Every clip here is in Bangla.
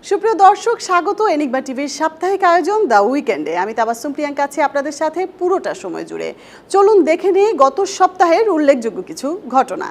সুপ্রিয় দর্শক, স্বাগত এনিগমা টিভির সাপ্তাহিক আয়োজন দ্য উইকেন্ডে। আমি তাবাসসুম প্রিয়াঙ্কা আছি আপনাদের সাথে পুরোটা সময় জুড়ে। চলুন দেখে নিই গত সপ্তাহের উল্লেখযোগ্য কিছু ঘটনা।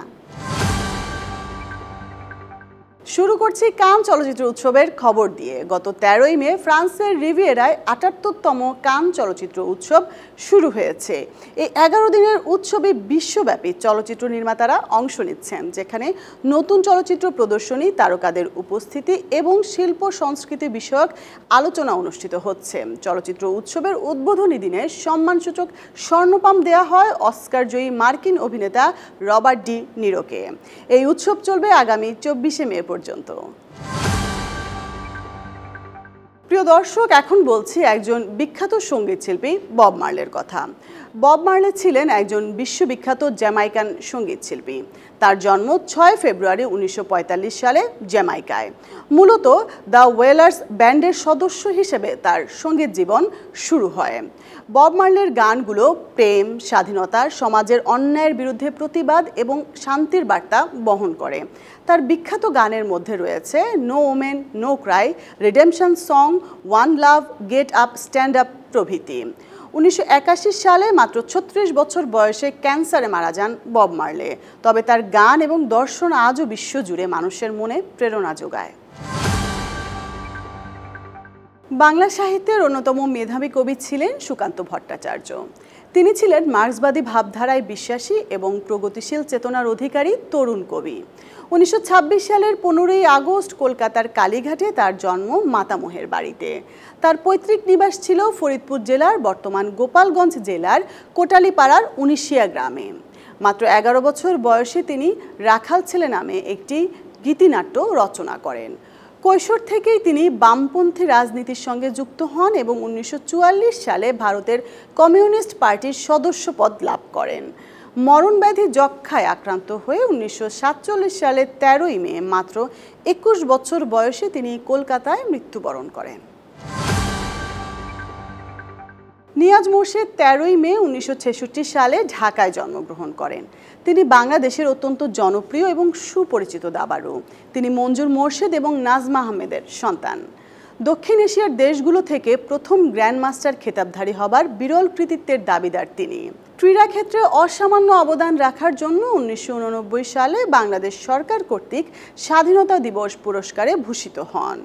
শুরু করছি কান চলচ্চিত্র উৎসবের খবর দিয়ে। গত 13ই মে ফ্রান্সের রিভিয়েরায় 78তম কান চলচ্চিত্র উৎসব শুরু হয়েছে। এই 11 দিনের উৎসবে বিশ্বব্যাপী চলচ্চিত্র নির্মাতারা অংশ নিচ্ছেন, যেখানে নতুন চলচ্চিত্র প্রদর্শনী, তারকাদের উপস্থিতি এবং শিল্প সংস্কৃতি বিষয়ক আলোচনা অনুষ্ঠিত হচ্ছে। চলচ্চিত্র উৎসবের উদ্বোধনী দিনে সম্মানসূচক স্বর্ণপাম দেয়া হয় অস্কার জয়ী মার্কিন অভিনেতা রবার্ট ডি নিরোকে। এই উৎসব চলবে আগামী 24শে মে পর্যন্ত। প্রিয় দর্শক, এখন বলছি একজন বিখ্যাত সঙ্গীত শিল্পী বব মার্লের কথা। বব মার্লে ছিলেন একজন বিশ্ববিখ্যাত জ্যামাইকান সঙ্গীত শিল্পী। তার জন্ম 6 ফেব্রুয়ারি 1945 সালে জ্যামাইকায়। মূলত দ্য ওয়েলার্স ব্যান্ডের সদস্য হিসেবে তার সঙ্গীত জীবন শুরু হয়। বব মার্লের গানগুলো প্রেম, স্বাধীনতা, সমাজের অন্যায়ের বিরুদ্ধে প্রতিবাদ এবং শান্তির বার্তা বহন করে। তার বিখ্যাত গানের মধ্যে রয়েছে no woman, no cry, redemption song, one love, get up, stand up প্রভৃতি। 1981 সালে মাত্র 36 বছর বয়সে ক্যান্সারে মারা যান বব মার্লে। তবে তার গান এবং দর্শন আজও বিশ্বজুড়ে মানুষের মনে প্রেরণা যোগায়। বাংলা সাহিত্যের অন্যতম মেধাবী কবি ছিলেন সুকান্ত ভট্টাচার্য। তিনি ছিলেন মার্ক্সবাদী ভাবধারায় বিশ্বাসী এবং প্রগতিশীল চেতনার অধিকারী তরুণ কবি। 1926 সালের 15ই আগস্ট কলকাতার কালীঘাটে তার জন্ম মাতামহের বাড়িতে। তার পৈতৃক নিবাস ছিল ফরিদপুর জেলার বর্তমান গোপালগঞ্জ জেলার কোটালীপাড়ার 19শিয়া গ্রামে। মাত্র 11 বছর বয়সে তিনি রাখাল ছেলে নামে একটি গীতিনাট্য রচনা করেন। কৈশোর থেকেই তিনি বামপন্থী রাজনীতির সঙ্গে যুক্ত হন এবং 1944 সালে ভারতের কমিউনিস্ট পার্টির সদস্য পদ লাভ করেন। মরণব্যাধি যক্ষ্মায় আক্রান্ত হয়ে 1947 সালে 13ই মে মাত্র 21 বছর বয়সে তিনি কলকাতায় মৃত্যুবরণ করেন। নিয়াজ মোরশেদ 13ই মে 1966 সালে ঢাকায় জন্মগ্রহণ করেন। তিনি বাংলাদেশের অত্যন্ত জনপ্রিয় এবং সুপরিচিত দাবাড়ু। তিনি মঞ্জুর মোরশেদ এবং নাজমা আহমেদের সন্তান। দক্ষিণ এশিয়ার দেশগুলো থেকে প্রথম গ্র্যান্ডমাস্টার খেতাবধারী হবার বিরল কৃতিত্বের দাবিদার তিনি। ক্রীড়াক্ষেত্রে অসামান্য অবদান রাখার জন্য 1989 সালে বাংলাদেশ সরকার কর্তৃক স্বাধীনতা দিবস পুরস্কারে ভূষিত হন।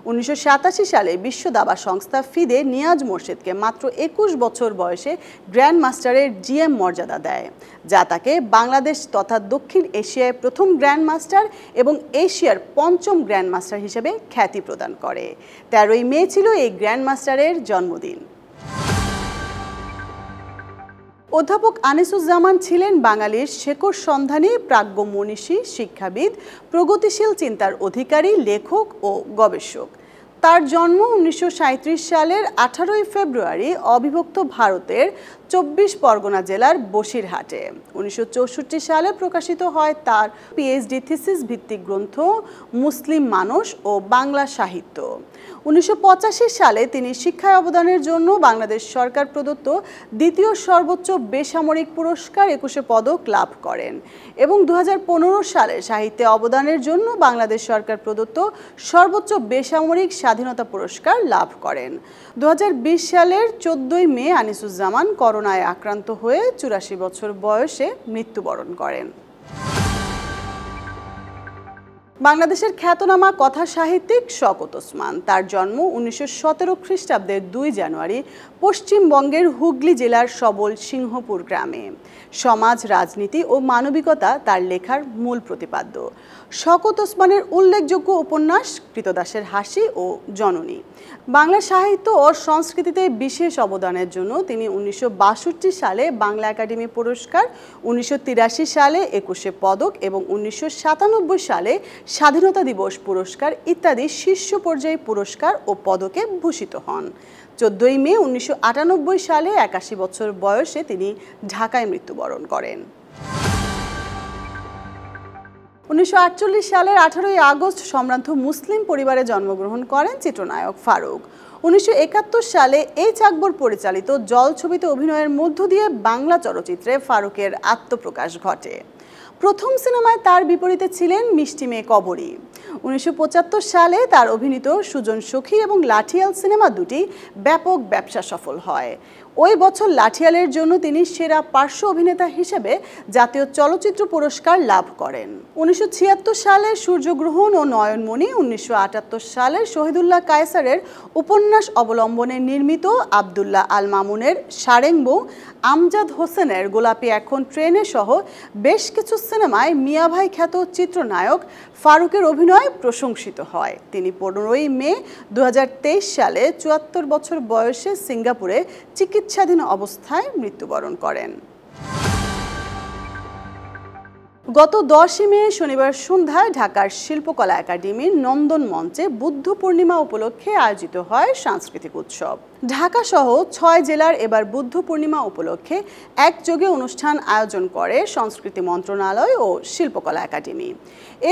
1987 সালে বিশ্ব দাবা সংস্থা ফিদে নিয়াজ মোরশেদকে মাত্র 21 বছর বয়সে গ্র্যান্ডমাস্টারের জিএম মর্যাদা দেয়, যা তাকে বাংলাদেশ তথা দক্ষিণ এশিয়ায় প্রথম গ্র্যান্ডমাস্টার এবং এশিয়ার পঞ্চম গ্র্যান্ডমাস্টার হিসেবে খ্যাতি প্রদান করে। 13ই মে ছিল এই গ্র্যান্ডমাস্টারের জন্মদিন। অধ্যাপক আনিসুজ্জামান ছিলেন বাঙালির শেকড় সন্ধানী প্রাজ্ঞ মনীষী, শিক্ষাবিদ, প্রগতিশীল চিন্তার অধিকারী, লেখক ও গবেষক। তার জন্ম 1937 সালের 18ই ফেব্রুয়ারি অবিভক্ত ভারতের 24 পরগনা জেলার বসিরহাটে। 1964 সালে প্রকাশিত হয় তার পিএইচডি থিসিস ভিত্তিক গ্রন্থ মুসলিম মানুষ ও বাংলা সাহিত্য। 1985 সালে তিনি শিক্ষায় অবদানের জন্য বাংলাদেশ সরকার প্রদত্ত দ্বিতীয় সর্বোচ্চ বেসামরিক পুরস্কার 21 পদক লাভ করেন এবং 2015 সালে সাহিত্যে অবদানের জন্য বাংলাদেশ সরকার প্রদত্ত সর্বোচ্চ বেসামরিক স্বাধীনতা পুরস্কার লাভ করেন। 2020 সালের 14ই মে আনিসুজ্জামান করোনায় আক্রান্ত হয়ে 84 বছর বয়সে মৃত্যুবরণ করেন। বাংলাদেশের খ্যাতনামা কথা সাহিত্যিক শওকত ওসমান। তার জন্ম 1917 খ্রিস্টাব্দের 2 জানুয়ারি পশ্চিমবঙ্গের হুগলি জেলার সবল সিংহপুর গ্রামে। সমাজ, রাজনীতি ও মানবিকতা তার লেখার মূল প্রতিপাদ্য। শওকত ওসমানের উল্লেখযোগ্য উপন্যাস কৃতদাসের হাসি ও জননী। বাংলা সাহিত্য ও সংস্কৃতিতে বিশেষ অবদানের জন্য তিনি 1962 সালে বাংলা একাডেমি পুরস্কার, 1983 সালে 21 পদক এবং 1997 সালে স্বাধীনতা দিবস পুরস্কার ইত্যাদি শীর্ষ পর্যায়ে পুরস্কার ও পদকে ভূষিত হন। 14ই মে 1998 সালে 81 বছর বয়সে তিনি ঢাকায় মৃত্যুবরণ করেন। 1948 সালের 18ই আগস্ট সম্ভ্রান্ত মুসলিম পরিবারে জন্মগ্রহণ করেন চিত্রনায়ক ফারুক। 1971 সালে এইচ আকবর পরিচালিত জল ছবিতে অভিনয়ের মধ্য দিয়ে বাংলা চলচ্চিত্রে ফারুকের আত্মপ্রকাশ ঘটে। প্রথম সিনেমায় তার বিপরীতে ছিলেন মিষ্টি মেয়ে কবরী। 1975 সালে তার অভিনীত সুজন সখী এবং লাঠিয়াল সিনেমা দুটি ব্যাপক ব্যবসা সফল হয়। ওই বছর লাঠিয়ালের জন্য তিনি সেরা পার্শ্ব অভিনেতা হিসেবে জাতীয় চলচ্চিত্র পুরস্কার লাভ করেন। 1976 সালে সূর্যগ্রহণ ও নয়নমণি, 1978 সালে শহীদুল্লাহ কায়সারের উপন্যাস অবলম্বনে নির্মিত আব্দুল্লাহ আল মামুনের সারেংবউ, আমজাদ হোসেনের গোলাপি এখন ট্রেনে সহ বেশ কিছু সিনেমায় মিয়া ভাই খ্যাত চিত্রনায়ক ফারুকের অভিনয় প্রশংসিত হয়। তিনি 15ই মে 2023 সালে 74 বছর বয়সে সিঙ্গাপুরে চিকিৎসাধীন অবস্থায় মৃত্যুবরণ করেন। গত 10 মে শনিবার সন্ধ্যায় ঢাকার শিল্পকলা একাডেমির নন্দন মঞ্চে বুদ্ধ পূর্ণিমা উপলক্ষে আয়োজিত হয় সাংস্কৃতিক উৎসব। ঢাকা সহ 6 জেলার এবার বুদ্ধ পূর্ণিমা উপলক্ষে একযোগে অনুষ্ঠান আয়োজন করে সংস্কৃতি মন্ত্রণালয় ও শিল্পকলা একাডেমি।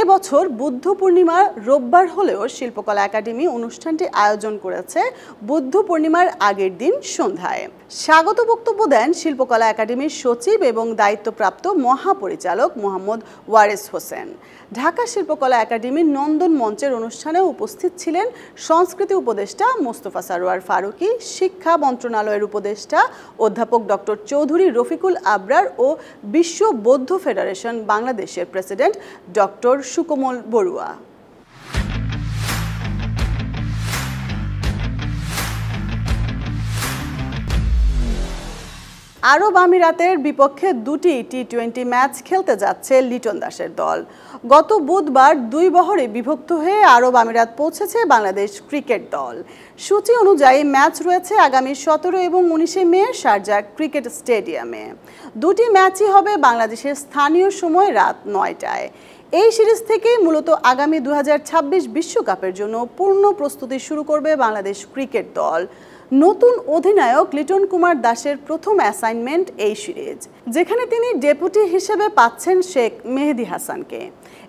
এবছর বুদ্ধ পূর্ণিমার রোববার হলেও শিল্পকলা একাডেমি অনুষ্ঠানটি আয়োজন করেছে বুদ্ধ পূর্ণিমার আগের দিন সন্ধ্যায়। স্বাগত বক্তব্য দেন শিল্পকলা একাডেমির সচিব এবং দায়িত্বপ্রাপ্ত মহাপরিচালক মোহাম্মদ ওয়ারেস হোসেন। ঢাকা শিল্পকলা একাডেমির নন্দন মঞ্চের অনুষ্ঠানে উপস্থিত ছিলেন সংস্কৃতি উপদেষ্টা মোস্তফা সারোয়ার ফারুকী, শিক্ষা মন্ত্রণালয়ের উপদেষ্টা অধ্যাপক ডক্টর চৌধুরী রফিকুল আবরার ও বিশ্ব বৌদ্ধ ফেডারেশন বাংলাদেশের প্রেসিডেন্ট ডক্টর সুকোমল বড়ুয়া। আরব আমিরাতের বিপক্ষে দুটি টি-20 ম্যাচ খেলতে যাচ্ছে লিটন দাসের দল। গত বুধবার 2 বহরে বিভক্ত হয়ে আরব আমিরাত পৌঁছেছে বাংলাদেশ ক্রিকেট দল। সূচি অনুযায়ী ম্যাচ রয়েছে আগামী 17 এবং 19 মে শারজা ক্রিকেট স্টেডিয়ামে। দুটি ম্যাচই হবে বাংলাদেশের স্থানীয় সময় রাত 9টায়। এই সিরিজ থেকেই মূলত আগামী 2026 বিশ্বকাপের জন্য পূর্ণ প্রস্তুতি শুরু করবে বাংলাদেশ ক্রিকেট দল। নতুন অধিনায়ক লিটন কুমার দাসের প্রথম অ্যাসাইনমেন্ট এই সিরিজ, যেখানে তিনি ডেপুটি হিসেবে পাচ্ছেন শেখ মেহেদী হাসানকে।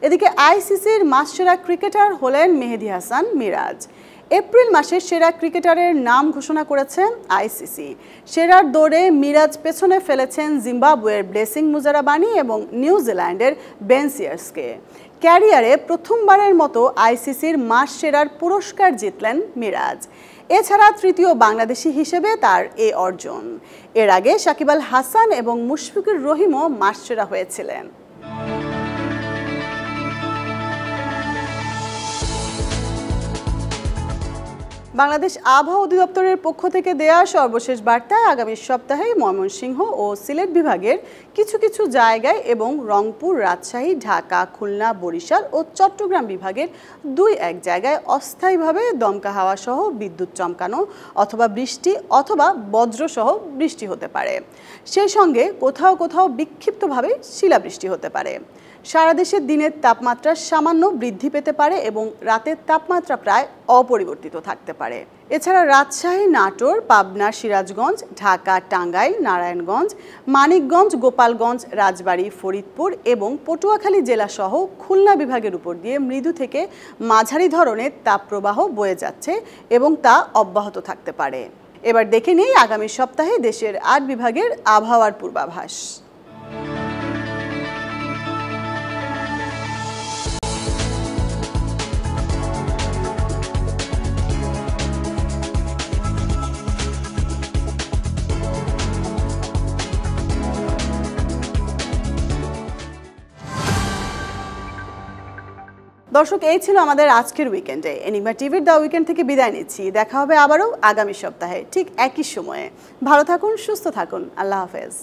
এদিকে আইসিসির মাসসেরা ক্রিকেটার হলেন মেহেদী হাসান মিরাজ। এপ্রিল মাসে সেরা ক্রিকেটারের নাম ঘোষণা করেছে আইসিসি। সেরার দৌড়ে মিরাজ পেছনে ফেলেছেন জিম্বাবুয়ের ব্লেসিং মুজারাবানি এবং নিউজিল্যান্ডের বেন সিয়ার্সকে। ক্যারিয়ারে প্রথমবারের মতো আইসিসির মাস সেরার পুরস্কার জিতলেন মিরাজ। এছাড়া তৃতীয় বাংলাদেশি হিসেবে তার এই অর্জন। এর আগে সাকিব আল হাসান এবং মুশফিকুর রহিমও মাস সেরা হয়েছিলেন। বাংলাদেশ আবহাওয়া অধিদপ্তরের পক্ষ থেকে দেয়া সর্বশেষ বার্তায় আগামী সপ্তাহে ময়মনসিংহ ও সিলেট বিভাগের কিছু কিছু জায়গায় এবং রংপুর, রাজশাহী, ঢাকা, খুলনা, বরিশাল ও চট্টগ্রাম বিভাগের 2-1 জায়গায় অস্থায়ীভাবে দমকা হাওয়া সহ বিদ্যুৎ চমকানো অথবা বৃষ্টি অথবা বজ্রসহ বৃষ্টি হতে পারে। সেই সঙ্গে কোথাও কোথাও বিক্ষিপ্তভাবে শিলাবৃষ্টি হতে পারে। সারা দেশে দিনের তাপমাত্রা সামান্য বৃদ্ধি পেতে পারে এবং রাতের তাপমাত্রা প্রায় অপরিবর্তিত থাকতে পারে। এছাড়া রাজশাহী, নাটোর, পাবনা, সিরাজগঞ্জ, ঢাকা, টাঙ্গাইল, নারায়ণগঞ্জ, মানিকগঞ্জ, গোপালগঞ্জ, রাজবাড়ী, ফরিদপুর এবং পটুয়াখালী জেলাসহ খুলনা বিভাগের উপর দিয়ে মৃদু থেকে মাঝারি ধরনের তাপপ্রবাহ বয়ে যাচ্ছে এবং তা অব্যাহত থাকতে পারে। এবার দেখে নেই আগামী সপ্তাহে দেশের 8 বিভাগের আবহাওয়ার পূর্বাভাস। দর্শক, এই ছিল আমাদের আজকের উইকেন্ডে। এনিগমা টিভির দ্য উইকেন্ড থেকে বিদায় নিচ্ছি। দেখা হবে আবারও আগামী সপ্তাহে ঠিক একই সময়ে। ভালো থাকুন, সুস্থ থাকুন। আল্লাহ হাফেজ।